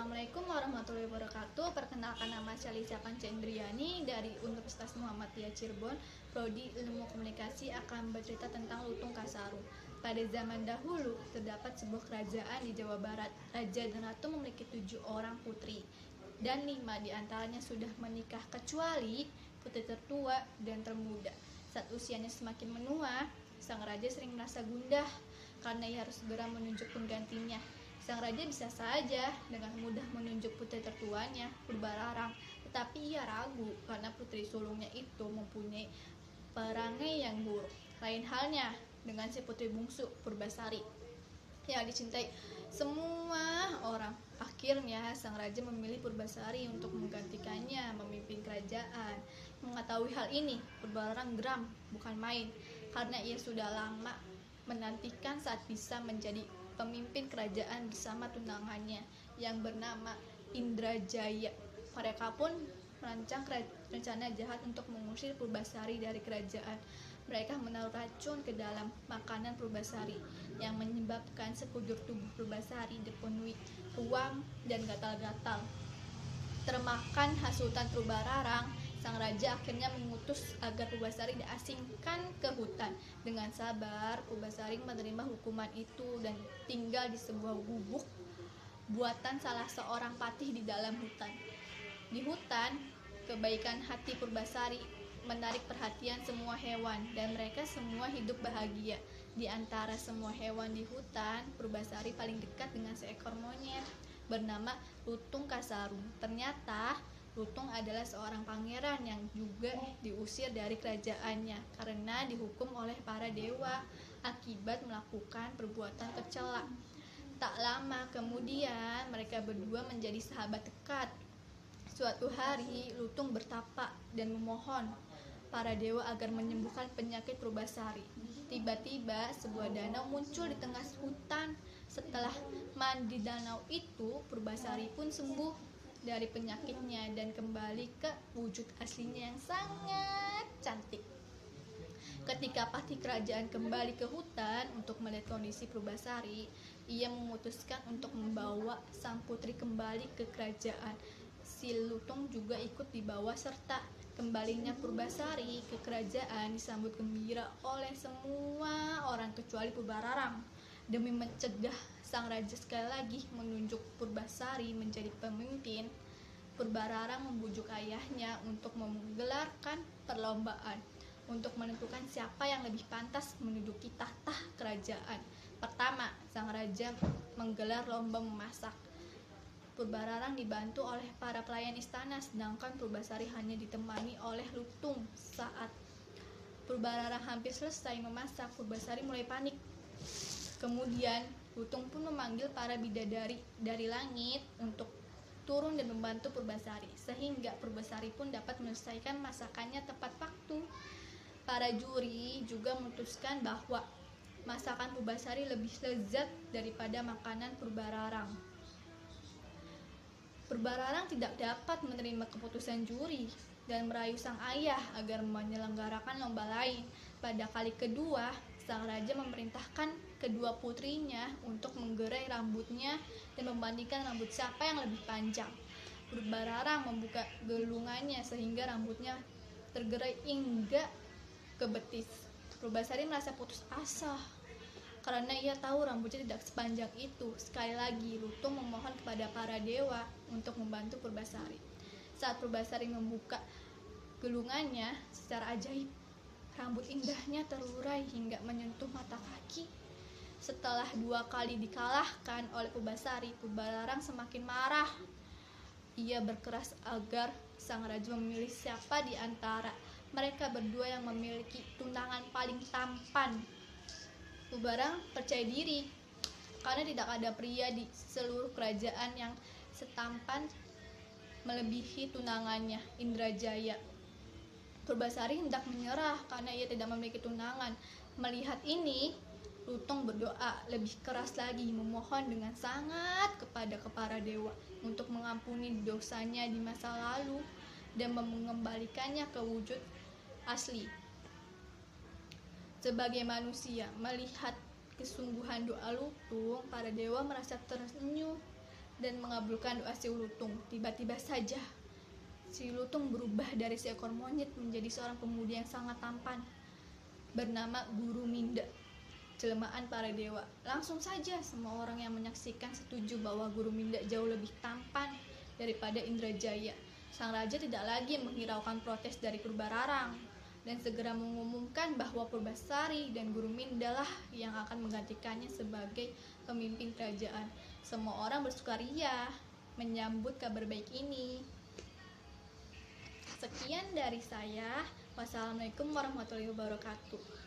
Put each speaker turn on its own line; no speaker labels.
Assalamualaikum warahmatullahi wabarakatuh. Perkenalkan, nama saya Lisa Pancendriani dari Universitas Muhammadiyah Cirebon. Prodi Ilmu Komunikasi akan bercerita tentang Lutung Kasarung. Pada zaman dahulu terdapat sebuah kerajaan di Jawa Barat. Raja dan ratu memiliki 7 orang putri, dan 5 diantaranya sudah menikah kecuali putri tertua dan termuda. Saat usianya semakin menua, sang raja sering merasa gundah karena ia harus segera menunjuk penggantinya. Sang raja bisa saja dengan mudah menunjuk putri tertuanya, Purbararang, tetapi ia ragu karena putri sulungnya itu mempunyai perangai yang buruk. Lain halnya dengan si putri bungsu, Purbasari, yang dicintai semua orang. Akhirnya sang raja memilih Purbasari untuk menggantikannya memimpin kerajaan. Mengetahui hal ini, Purbararang geram bukan main, karena ia sudah lama menantikan saat bisa menjadi pemimpin kerajaan bersama tunangannya yang bernama Indrajaya. Mereka pun merancang rencana jahat untuk mengusir Purbasari dari kerajaan. Mereka menaruh racun ke dalam makanan Purbasari yang menyebabkan sekujur tubuh Purbasari dipenuhi ruam dan gatal-gatal. Termakan hasutan Purbararang, sang raja akhirnya mengutus agar Purbasari diasingkan ke hutan. Dengan sabar, Purbasari menerima hukuman itu dan tinggal di sebuah gubuk buatan salah seorang patih di dalam hutan. Di hutan, kebaikan hati Purbasari menarik perhatian semua hewan, dan mereka semua hidup bahagia. Di antara semua hewan di hutan, Purbasari paling dekat dengan seekor monyet bernama Lutung Kasarung. Ternyata Lutung adalah seorang pangeran yang juga diusir dari kerajaannya karena dihukum oleh para dewa akibat melakukan perbuatan tercela. Tak lama kemudian mereka berdua menjadi sahabat dekat. Suatu hari Lutung bertapa dan memohon para dewa agar menyembuhkan penyakit Purbasari. Tiba-tiba sebuah danau muncul di tengah hutan. Setelah mandi danau itu, Purbasari pun sembuh dari penyakitnya dan kembali ke wujud aslinya yang sangat cantik. Ketika patih kerajaan kembali ke hutan untuk melihat kondisi Purbasari, ia memutuskan untuk membawa sang putri kembali ke kerajaan. Si Lutung juga ikut dibawa, serta kembalinya Purbasari ke kerajaan disambut gembira oleh semua orang kecuali Purbararang. Demi mencegah sang raja sekali lagi menunjuk Purbasari menjadi pemimpin, Purbararang membujuk ayahnya untuk menggelarkan perlombaan untuk menentukan siapa yang lebih pantas menduduki tahta kerajaan. Pertama, sang raja menggelar lomba memasak. Purbararang dibantu oleh para pelayan istana, sedangkan Purbasari hanya ditemani oleh Lutung. Saat Purbararang hampir selesai memasak, Purbasari mulai panik. Kemudian Lutung pun memanggil para bidadari dari langit untuk turun dan membantu Purbasari, sehingga Purbasari pun dapat menyelesaikan masakannya tepat waktu. Para juri juga memutuskan bahwa masakan Purbasari lebih lezat daripada makanan Purbararang. Purbararang tidak dapat menerima keputusan juri dan merayu sang ayah agar menyelenggarakan lomba lain. Pada kali kedua, sang raja memerintahkan kedua putrinya untuk menggerai rambutnya dan membandingkan rambut siapa yang lebih panjang. Purbararang membuka gelungannya sehingga rambutnya tergerai hingga ke betis. Purbasari merasa putus asa karena ia tahu rambutnya tidak sepanjang itu. Sekali lagi Lutung memohon kepada para dewa untuk membantu Purbasari. Saat Purbasari membuka gelungannya, secara ajaib rambut indahnya terurai hingga menyentuh mata kaki. Setelah 2 kali dikalahkan oleh Purbasari, Purbararang semakin marah. Ia berkeras agar sang raja memilih siapa di antara mereka berdua yang memiliki tunangan paling tampan. Purbararang percaya diri karena tidak ada pria di seluruh kerajaan yang setampan melebihi tunangannya, Indrajaya. Purbasari hendak menyerah karena ia tidak memiliki tunangan. Melihat ini, Lutung berdoa lebih keras lagi, memohon dengan sangat kepada para dewa untuk mengampuni dosanya di masa lalu dan mengembalikannya ke wujud asli. Sebagai manusia, melihat kesungguhan doa Lutung, para dewa merasa tersenyum dan mengabulkan doa si Lutung. Tiba-tiba saja si Lutung berubah dari seekor monyet menjadi seorang pemuda yang sangat tampan bernama Guru Minda, jelmaan para dewa. Langsung saja semua orang yang menyaksikan setuju bahwa Guru Minda jauh lebih tampan daripada Indrajaya. Sang raja tidak lagi menghiraukan protes dari Purbararang dan segera mengumumkan bahwa Purbasari dan Guru Minda lah yang akan menggantikannya sebagai pemimpin kerajaan. Semua orang bersukaria menyambut kabar baik ini. Sekian dari saya. Wassalamualaikum warahmatullahi wabarakatuh.